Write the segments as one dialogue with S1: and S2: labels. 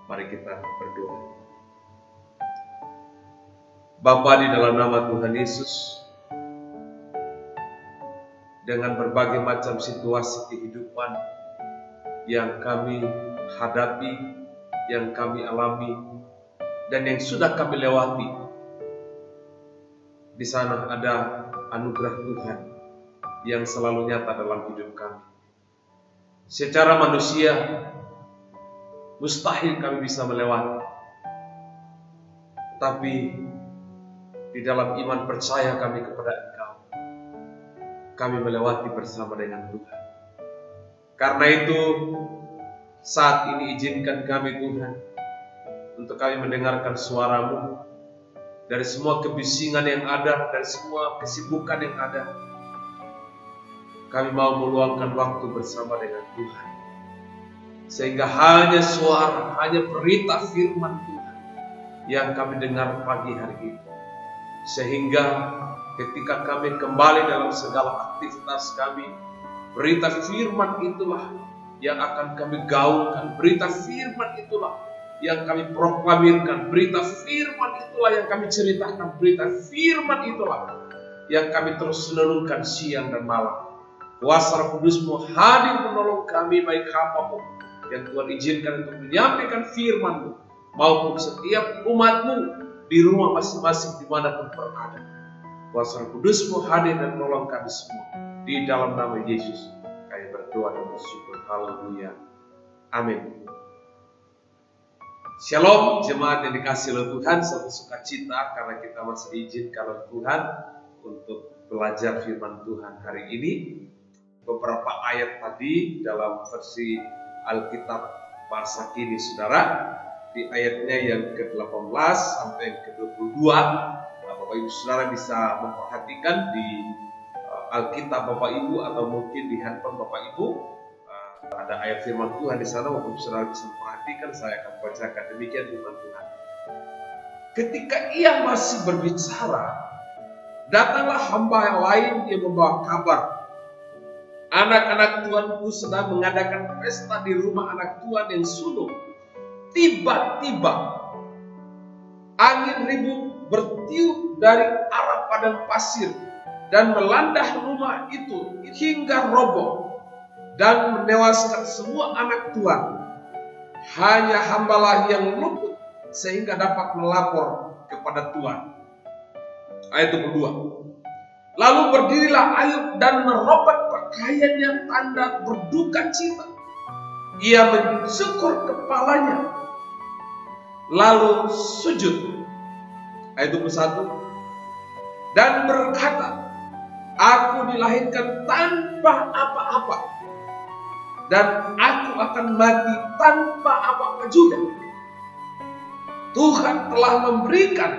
S1: Mari kita berdoa. Bapa, di dalam nama Tuhan Yesus, dengan berbagai macam situasi kehidupan yang kami hadapi, yang kami alami, dan yang sudah kami lewati, di sana ada anugerah Tuhan yang selalu nyata dalam hidup kami. Secara manusia, mustahil kami bisa melewati. Tapi di dalam iman percaya kami kepada Engkau, kami melewati bersama dengan Tuhan. Karena itu, saat ini izinkan kami Tuhan, untuk kami mendengarkan suara-Mu, dari semua kebisingan yang ada, dari semua kesibukan yang ada. Kami mau meluangkan waktu bersama dengan Tuhan, sehingga hanya suara, hanya berita firman Tuhan yang kami dengar pagi hari ini. Sehingga ketika kami kembali dalam segala aktivitas kami, berita firman itulah yang akan kami gaungkan. Berita firman itulah yang kami proklamirkan. Berita firman itulah yang kami ceritakan. Berita firman itulah yang kami terus renungkan siang dan malam. Kuasa Roh Kudus-Mu hadir menolong kami, baik hamba-Mu yang Tuhan izinkan untuk menyampaikan firman-Mu, maupun setiap umat-Mu di rumah masing-masing dimanapun berada. Kuasa Roh Kudus-Mu hadir dan menolong kami semua. Di dalam nama Yesus kami berdoa dan bersyukur. Haleluya. Amin. Shalom jemaat yang dikasihi oleh Tuhan, satu sukacita karena kita masih diizinkan oleh Tuhan untuk belajar firman Tuhan hari ini. Beberapa ayat tadi dalam versi Alkitab bahasa kini, saudara, di ayatnya yang ke-18 sampai yang ke-22, Bapak Ibu Saudara bisa memperhatikan di Alkitab Bapak Ibu atau mungkin di handphone Bapak Ibu. Ada ayat firman Tuhan di sana, Bapak Ibu Saudara bisa memperhatikan. Saya akan bacakan demikian firman Tuhan. Ketika ia masih berbicara, datanglah hamba yang lain yang membawa kabar. Anak-anak Tuanku sedang mengadakan pesta di rumah anak Tuan yang sulung. Tiba-tiba angin ribut bertiup dari arah padang pasir dan melanda rumah itu hingga roboh dan menewaskan semua anak Tuan. Hanya hambalah yang luput sehingga dapat melapor kepada Tuan. Ayat 22. Lalu berdirilah Ayub dan merobek pakaiannya tanda berduka cita. Ia mencukur kepalanya lalu sujud. Ayat 21. Dan berkata, aku dilahirkan tanpa apa-apa, dan aku akan mati tanpa apa-apa juga. Tuhan telah memberikan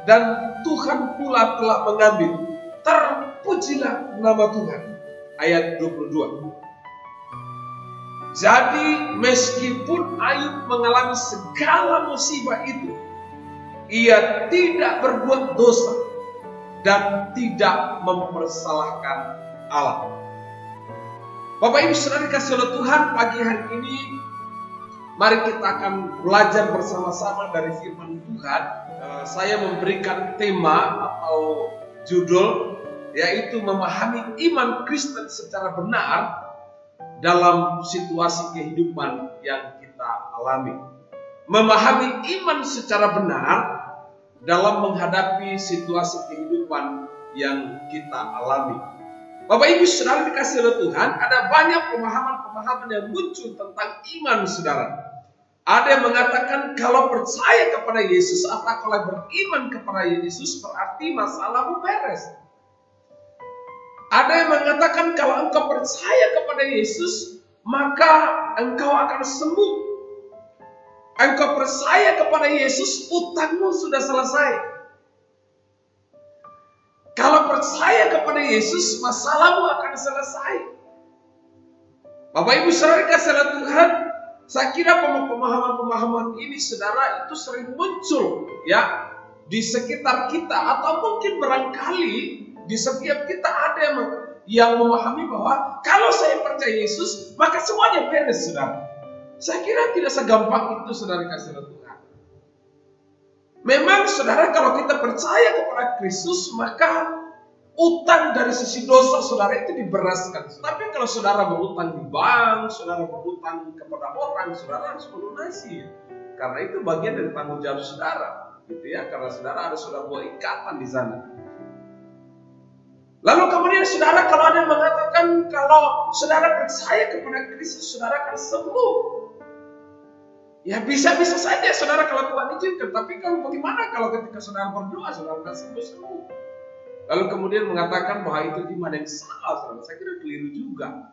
S1: dan Tuhan pula telah mengambil. Terpujilah nama Tuhan. Ayat 22. Jadi meskipun Ayub mengalami segala musibah itu, ia tidak berbuat dosa dan tidak mempersalahkan Allah. Bapak Ibu Saudara dikasihi oleh Tuhan, pagi hari ini mari kita akan belajar bersama-sama dari firman Tuhan. Saya memberikan tema atau judul, yaitu memahami iman Kristen secara benar dalam situasi kehidupan yang kita alami. Memahami iman secara benar dalam menghadapi situasi kehidupan yang kita alami. Bapak Ibu Saudara dikasihi oleh Tuhan, ada banyak pemahaman-pemahaman yang muncul tentang iman saudara. Ada yang mengatakan kalau percaya kepada Yesus atau kalau beriman kepada Yesus berarti masalahmu beres. Ada yang mengatakan kalau engkau percaya kepada Yesus, maka engkau akan sembuh. Engkau percaya kepada Yesus, utangmu sudah selesai. Kalau percaya kepada Yesus, masalahmu akan selesai. Bapak Ibu Saudara dikasihi oleh Tuhan, saya kira pemahaman-pemahaman ini saudara itu sering muncul ya di sekitar kita, atau mungkin barangkali di setiap kita ada yang memahami bahwa kalau saya percaya Yesus, maka semuanya beres, saudara. Saya kira tidak segampang itu, saudara kasih Tuhan. Memang saudara, kalau kita percaya kepada Kristus, maka utang dari sisi dosa saudara itu diberaskan. Tapi kalau saudara berutang di bank, saudara berutang kepada orang, saudara harus melunasi. Karena itu bagian dari tanggung jawab saudara, gitu ya. Karena saudara ada sudah buat ikatan di sana. Lalu kemudian saudara, kalau ada yang mengatakan kalau saudara percaya kepada Kristus, saudara akan sembuh. Ya bisa-bisa saja saudara kalau Tuhan izinkan. Tapi kalau bagaimana kalau ketika saudara berdoa, saudara akan sembuh-sembuh. Lalu kemudian mengatakan bahwa itu iman yang salah, saudara. Saya kira keliru juga.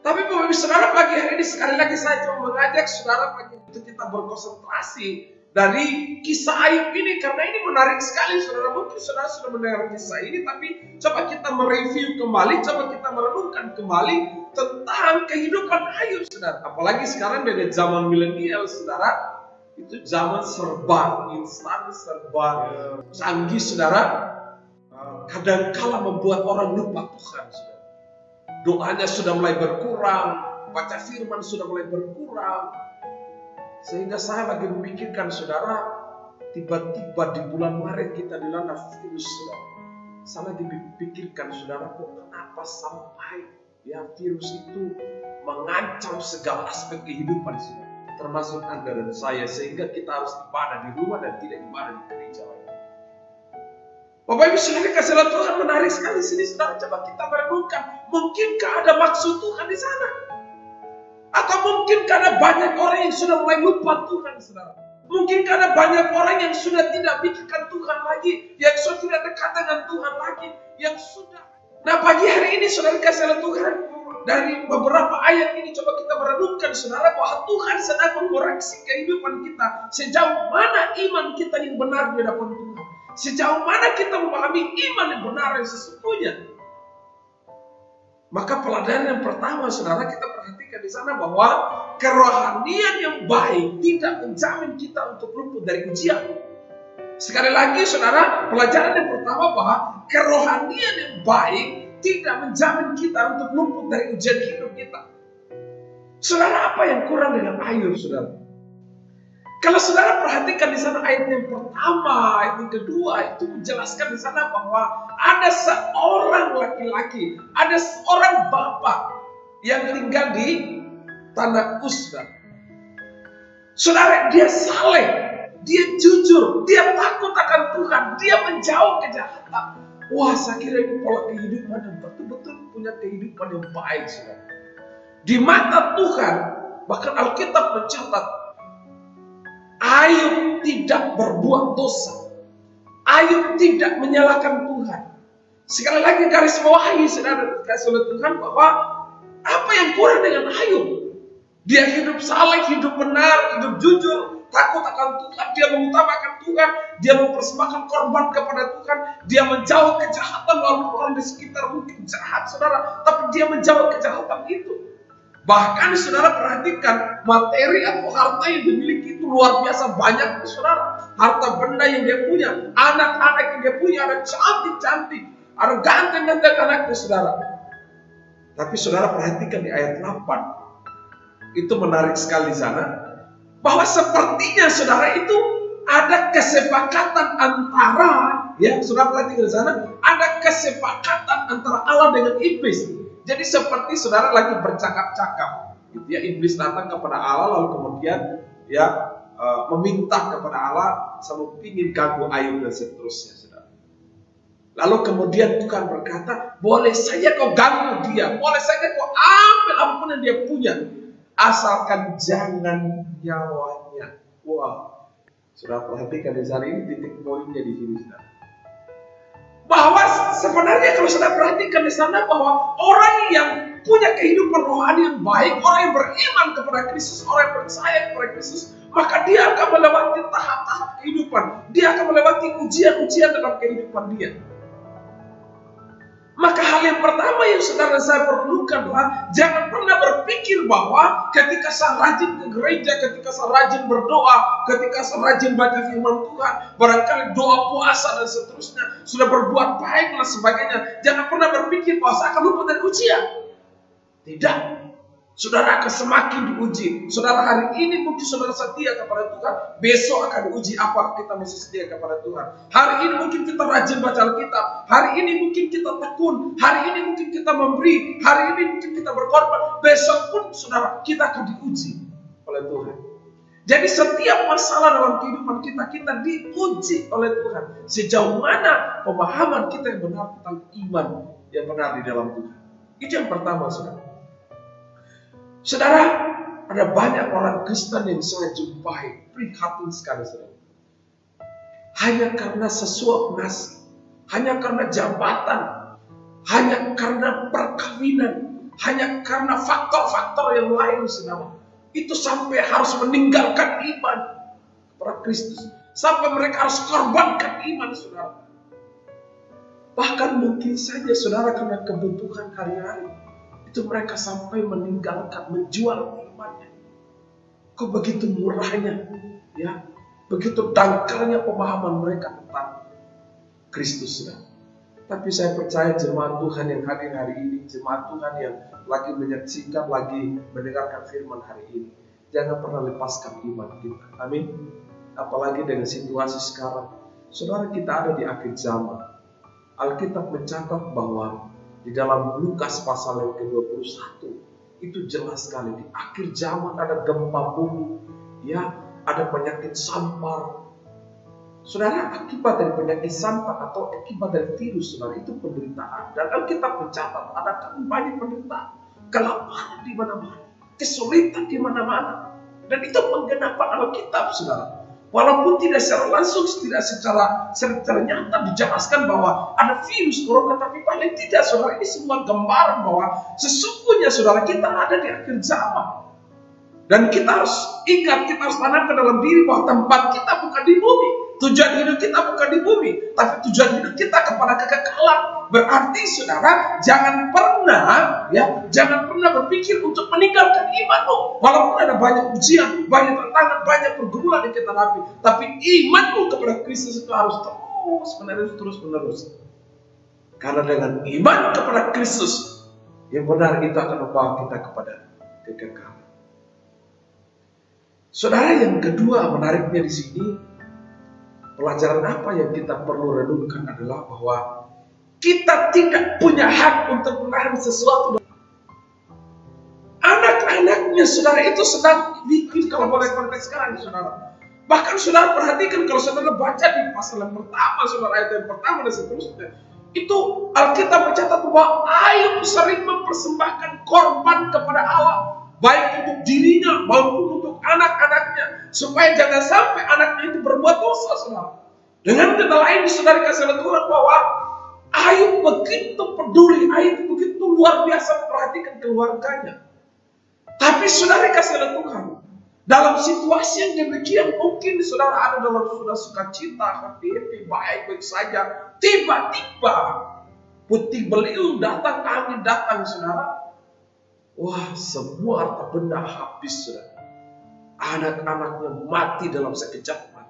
S1: Tapi Bapak Ibu Saudara, pagi hari ini sekali lagi saya coba mengajak saudara pagi itu kita berkonsentrasi dari kisah Ayub ini, karena ini menarik sekali saudara. Mungkin saudara sudah mendengar kisah ini, tapi coba kita mereview kembali, coba kita merenungkan kembali tentang kehidupan Ayub saudara. Apalagi sekarang dari zaman milenial saudara, itu zaman serba instan, serba canggih saudara. Kadang-kala membuat orang lupa Tuhan saudara. Doanya sudah mulai berkurang, baca firman sudah mulai berkurang. Sehingga saya lagi memikirkan saudara, tiba-tiba di bulan Maret kita dilanda virus saudara. Saya lagi memikirkan saudara, kok kenapa sampai ya virus itu mengancam segala aspek kehidupan saudara, termasuk Anda dan saya, sehingga kita harus ibadah di rumah dan tidak ibadah di gereja lagi. Bapak Ibu Saudara kasih Tuhan, menarik sekali sini saudara. Coba kita merenungkan, mungkinkah ada maksud Tuhan di sana? Atau mungkinkah ada banyak orang yang sudah mulai lupa Tuhan saudara? Mungkinkah ada banyak orang yang sudah tidak pikirkan Tuhan lagi, yang sudah tidak dekat dengan Tuhan lagi, yang sudah. Nah pagi hari ini saudara kasih Tuhan, dari beberapa ayat ini coba kita merenungkan saudara, bahwa Tuhan sedang mengoreksi kehidupan kita. Sejauh mana iman kita yang benar di hadapan Tuhan? Sejauh mana kita memahami iman yang benar yang sesungguhnya? Maka pelajaran yang pertama saudara, kita perhatikan di sana bahwa kerohanian yang baik tidak menjamin kita untuk luput dari ujian. Sekali lagi saudara, pelajaran yang pertama bahwa kerohanian yang baik tidak menjamin kita untuk luput dari ujian hidup kita. Saudara, apa yang kurang dengan Ayub saudara? Kalau saudara perhatikan di sana ayat yang pertama, ayat yang kedua itu menjelaskan di sana bahwa ada seorang laki-laki, ada seorang bapak yang tinggal di tanah Uzza. Saudara, dia saleh, dia jujur, dia takut akan Tuhan, dia menjauh kejahatan. Wah, saya kira ini pola kehidupan yang betul-betul punya kehidupan yang baik, saudara. Di mata Tuhan, bahkan Alkitab mencatat Ayub tidak berbuat dosa. Ayub tidak menyalahkan Tuhan. Sekali lagi garis bawahi saudara kasih oleh Tuhan bahwa apa yang kurang dengan Ayub? Dia hidup saleh, hidup benar, hidup jujur, takut akan Tuhan, dia mengutamakan Tuhan, dia mempersembahkan korban kepada Tuhan, dia menjauh kejahatan walaupun orang di sekitar mungkin jahat saudara, tapi dia menjauh kejahatan itu. Bahkan saudara perhatikan materi atau harta yang dimiliki itu luar biasa banyak saudara. Harta benda yang dia punya, anak-anak yang dia punya, ada cantik-cantik, ada ganteng-ganteng anaknya saudara. Tapi saudara perhatikan di ayat 8, itu menarik sekali di sana, bahwa sepertinya saudara itu ada kesepakatan antara, ya saudara perhatikan di sana, ada kesepakatan antara Allah dengan iblis. Jadi seperti saudara lagi bercakap-cakap, gitu ya. Iblis datang kepada Allah lalu kemudian ya meminta kepada Allah sama pingin ganggu Ayub dan seterusnya, saudara. Lalu kemudian Tuhan berkata, boleh saja kau ganggu dia, boleh saja kau ambil apapun yang dia punya, asalkan jangan nyawanya. Wah, saudara perhatikan di sana, ini titik poinnya di sini, saudara. Bahwa sebenarnya kalau sudah perhatikan di sana bahwa orang yang punya kehidupan rohani yang baik, orang yang beriman kepada Kristus, orang yang percaya kepada Kristus, maka dia akan melewati tahap-tahap kehidupan. Dia akan melewati ujian-ujian dalam kehidupan dia. Maka hal yang pertama yang saudara saya perlukan adalah jangan pernah berpikir bahwa ketika saya rajin ke gereja, ketika saya rajin berdoa, ketika saya rajin baca firman Tuhan, barangkali doa puasa dan seterusnya, sudah berbuat baik dan sebagainya, jangan pernah berpikir bahwa saya akan luput dari ujian. Tidak. Saudara akan semakin diuji. Saudara hari ini mungkin saudara setia kepada Tuhan, besok akan diuji apa kita masih setia kepada Tuhan. Hari ini mungkin kita rajin baca Alkitab, hari ini mungkin kita tekun, hari ini mungkin kita memberi, hari ini mungkin kita berkorban. Besok pun saudara kita akan diuji oleh Tuhan. Jadi setiap masalah dalam kehidupan kita diuji oleh Tuhan. Sejauh mana pemahaman kita yang benar tentang iman yang benar di dalam Tuhan. Itu yang pertama, saudara. Saudara, ada banyak orang Kristen yang saya jumpai, prihatin sekali, saudara. Hanya karena sesuap nasi, hanya karena jabatan, hanya karena perkawinan, hanya karena faktor-faktor yang lain, saudara. Itu sampai harus meninggalkan iman kepada Kristus. Sampai mereka harus korbankan iman, saudara. Bahkan mungkin saja, saudara, karena kebutuhan hari-hari, itu mereka sampai meninggalkan, menjual imannya. Kok begitu murahnya, ya, begitu dangkalnya pemahaman mereka tentang Kristus, ya. Tapi saya percaya jemaat Tuhan yang hadir hari ini, jemaat Tuhan yang lagi menyaksikan, lagi mendengarkan firman hari ini, jangan pernah lepaskan iman kita. Amin. Apalagi dengan situasi sekarang, saudara, kita ada di akhir zaman. Alkitab mencatat bahwa di dalam Lukas pasal yang ke-21 itu jelas sekali di akhir zaman ada gempa bumi, ya, ada penyakit sampar. Saudara, akibat dari penyakit sampar atau akibat dari virus, saudara, itu penderitaan. Dan Alkitab mencatat ada banyak penderitaan, kelaparan di mana-mana, kesulitan di mana-mana. Dan itu penggenapan Alkitab, saudara. Walaupun tidak secara langsung, tidak secara nyata dijelaskan bahwa ada virus corona, tapi paling tidak, saudara, ini semua gambaran bahwa sesungguhnya, saudara, kita ada di akhir zaman. Dan kita harus ingat, kita harus tanamkan dalam diri bahwa tempat kita bukan di bumi. Tujuan hidup kita bukan di bumi, tapi tujuan hidup kita kepada kekekalan. Berarti, saudara, jangan pernah berpikir untuk meninggalkan imanmu. Walaupun ada banyak ujian, banyak tantangan, banyak pergumulan yang kita hadapi, tapi imanmu kepada Kristus itu harus terus menerus. Karena dengan iman kepada Kristus yang benar, itu akan membawa kita kepada kekekalan. Saudara, yang kedua menariknya di sini, pelajaran apa yang kita perlu renungkan adalah bahwa kita tidak punya hak untuk menahan sesuatu. Anak-anaknya, saudara, itu sedang bikin, kalau boleh konteks sekarang, saudara. Bahkan saudara perhatikan, kalau saudara baca di pasal yang pertama, saudara, ayat yang pertama dan seterusnya, itu Alkitab mencatat bahwa Ayub sering mempersembahkan korban kepada Allah, baik untuk dirinya maupun untuk anak-anaknya, supaya jangan sampai anaknya itu berbuat dosa, saudara. Dengan kata lain, saudara kasih Tuhan, bahwa Ayub begitu peduli, Ayub begitu luar biasa memperhatikan keluarganya. Tapi saudara kasih Tuhan, dalam situasi yang demikian, mungkin saudara ada dalam sukacita, happy, baik-baik saja. Tiba-tiba putih beliau datang, angin datang, saudara. Wah, semua harta benda habis, saudara. Anak-anaknya mati dalam sekejap mata.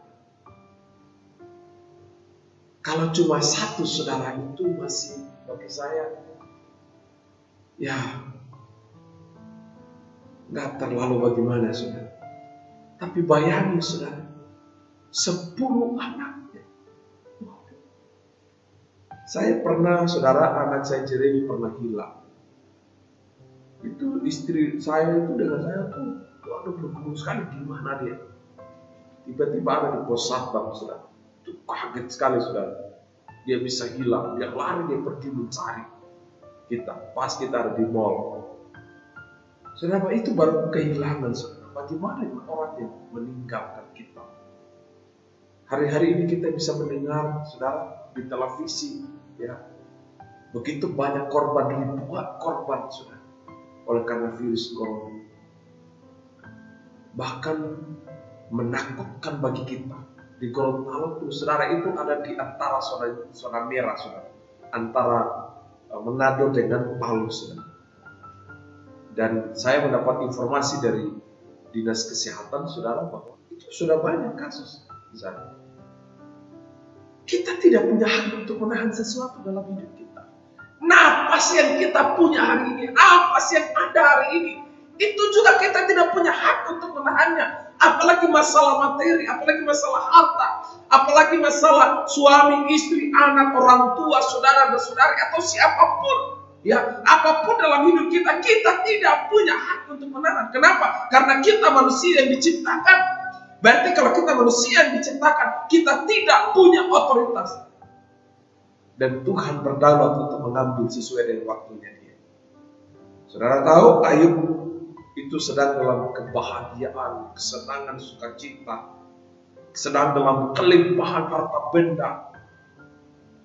S1: Kalau cuma satu, saudara, itu masih bagi saya, ya, nggak terlalu bagaimana, saudara. Tapi bayangin, saudara, 10 anaknya. Saya pernah, saudara, anak saya Jeremy pernah hilang. Itu istri saya itu dengan saya tuh, waduh, bergumul sekali, di mana dia? Tiba-tiba ada di pos satpam, saudara. Itu kaget sekali, saudara. Dia bisa hilang, dia lari, dia pergi mencari kita. Pas kita ada di mall. Saudara, itu baru kehilangan, saudara. Bagaimana orang yang meninggalkan kita? Hari-hari ini kita bisa mendengar, saudara, di televisi, ya, begitu banyak korban, ribuan korban, saudara, oleh karena virus corona. Bahkan menakutkan bagi kita. Di Gorontalo itu, saudara, itu ada di antara zona merah, saudara, antara Manado dengan Palu, saudara. Dan saya mendapat informasi dari Dinas Kesehatan, saudara, bahwa itu sudah banyak kasus di sana. Kita tidak punya hak untuk menahan sesuatu dalam hidup kita. Nah, apa sih yang kita punya hari ini? Apa sih yang ada hari ini? Itu juga kita tidak punya hak untuk menahannya. Apalagi masalah materi, apalagi masalah harta, apalagi masalah suami, istri, anak, orang tua, saudara dan saudari, atau siapapun. Ya, apapun dalam hidup kita, kita tidak punya hak untuk menahan. Kenapa? Karena kita manusia yang diciptakan. Berarti kalau kita manusia yang diciptakan, kita tidak punya otoritas. Dan Tuhan berdaulat untuk mengambil sesuai dengan waktunya dia. Saudara tahu, Ayub itu sedang dalam kebahagiaan, kesenangan, sukacita, sedang dalam kelimpahan harta benda.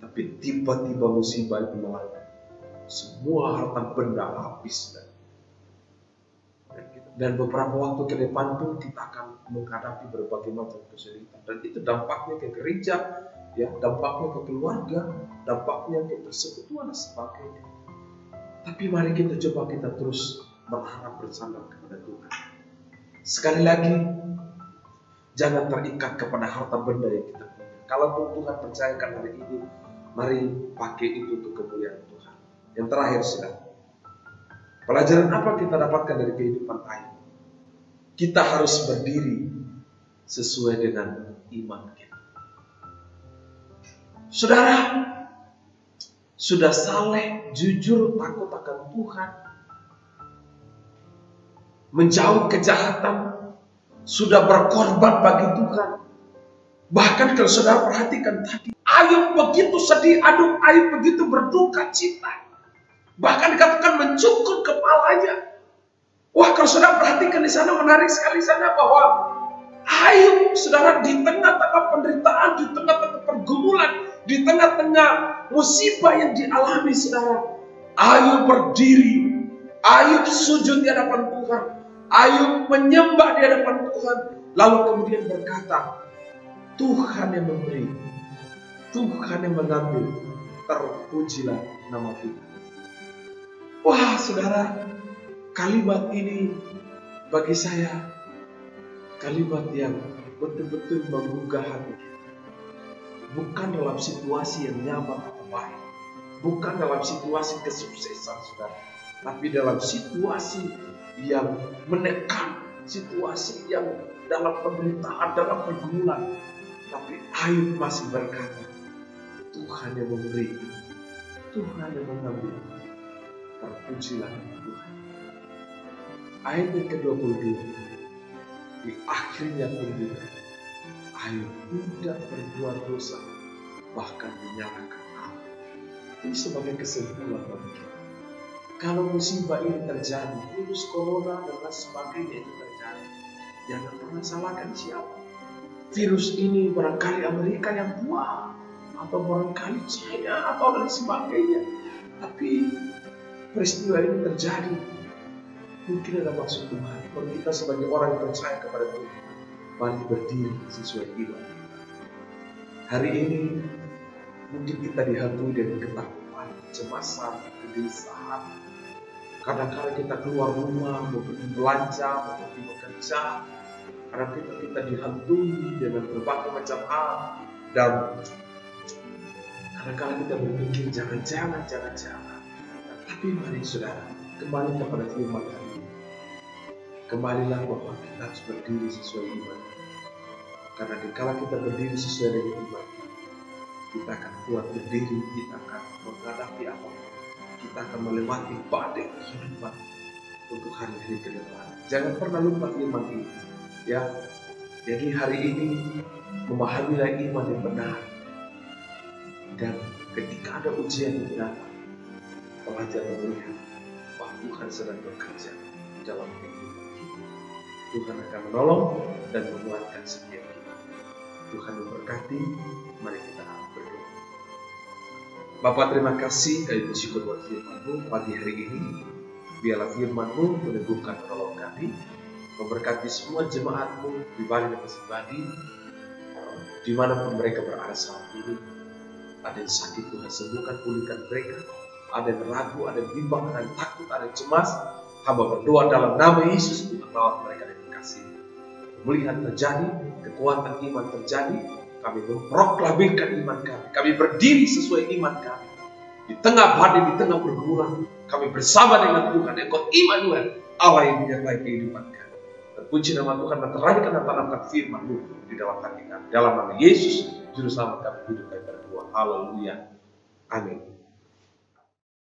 S1: Tapi tiba-tiba musibah itu melanda. Semua harta benda habis. Dan beberapa waktu ke depan pun kita akan menghadapi berbagai macam kesulitan. Dan itu dampaknya ke gereja, ya, dampaknya ke keluarga, dampaknya ke persekutuan dan sebagainya. Tapi mari kita coba kita terus berharap bersama kepada Tuhan. Sekali lagi, jangan terikat kepada harta benda yang kita punya. Kalau Tuhan percayakan hari ini, mari pakai itu untuk kemuliaan Tuhan. Yang terakhir, saudara, pelajaran apa kita dapatkan dari kehidupan Ayub? Kita harus berdiri sesuai dengan iman kita. Saudara, sudah saleh, jujur, takut akan Tuhan, menjauh kejahatan, sudah berkorban bagi Tuhan. Bahkan kalau saudara perhatikan tadi, Ayub begitu sedih, Ayub begitu berduka cita. Bahkan dikatakan mencukur kepalanya. Wah, kalau saudara perhatikan di sana, menarik sekali sana bahwa Ayub, saudara, di tengah-tengah penderitaan, di tengah-tengah pergumulan, di tengah-tengah musibah yang dialami, saudara, Ayub berdiri, Ayub sujud di hadapan Tuhan, Ayub menyembah di hadapan Tuhan, lalu kemudian berkata, Tuhan yang memberi, Tuhan yang mengambil, terpujilah nama Tuhan. Wah, saudara, kalimat ini bagi saya kalimat yang betul-betul menggugah hati. Bukan dalam situasi yang nyaman atau baik, bukan dalam situasi kesuksesan, saudara, tapi dalam situasi yang menekan, situasi yang dalam penderitaan, dalam pergumulan. Tapi Ayub masih berkata, Tuhan yang memberi, Tuhan yang mengambil, terpujilah Tuhan. Ayat yang ke-22, di akhirnya pun juga Ayub tidak berbuat dosa, bahkan menyalahkan Allah. Ini sebagai kesimpulan bagi kita. Kalau musibah ini terjadi, virus corona dan lain sebagainya itu terjadi, jangan pernah salahkan siapa. Virus ini barangkali Amerika yang buat, atau barangkali China atau lain sebagainya. Tapi peristiwa ini terjadi, mungkin ada maksud Tuhan. Kalau kita sebagai orang yang percaya kepada Tuhan, mari berdiri sesuai iman. Hari ini mungkin kita dihantui dengan ketakutan, kecemasan, kegelisahan. Kadang-kadang kita keluar rumah, mau pergi belanja, mau pergi bekerja. Kadang-kadang kita dihantui dengan berbagai macam hal. Dan kadang-kadang kita berpikir jangan-jangan. Tapi mari saudara, kembali kepada firman Tuhan. Kembalilah bahwa kita harus berdiri sesuai iman. Karena dikala kita berdiri sesuai dengan iman, kita akan kuat berdiri, kita akan menghadapi apapun. Kita akan melewati badai kehidupan untuk hari-hari ke depan. Jangan pernah lupa iman ini. Ya, jadi hari ini memahamilah iman yang benar. Dan ketika ada ujian yang datang, pelajar melihat bahwa Tuhan sedang bekerja dalam kehidupan kita. Tuhan akan menolong dan menguatkan setiap kita. Tuhan memberkati. Mari kita berdoa. Bapa, terima kasih kami bersyukur buat firman-Mu pagi hari ini. Biarlah firman-Mu meneguhkan menolong kami, memberkati semua jemaat-Mu pribadi dan pribadi dimanapun mereka berada saat ini. Ada yang sakit, Tuhan sembuhkan, pulihkan mereka. Ada yang ragu, ada yang bimbang, ada yang takut, ada yang cemas. Hamba berdoa dalam nama Yesus, Tuhan rawat mereka dengan kasih. Pemulihan terjadi, kekuatan iman terjadi. Kami memproklamirkan iman kami. Kami berdiri sesuai iman kami. Di tengah badai, di tengah pergumulan, kami bersama dengan Tuhan. Engkau Immanuel, Allah yang menyertai kehidupan kami. Terpuji nama Tuhan dan terakhir kami tanamkan firman-Mu di dalam hati kami. Dalam nama Yesus, Juru Selamat kami hidup kami berdua. Haleluya. Amin.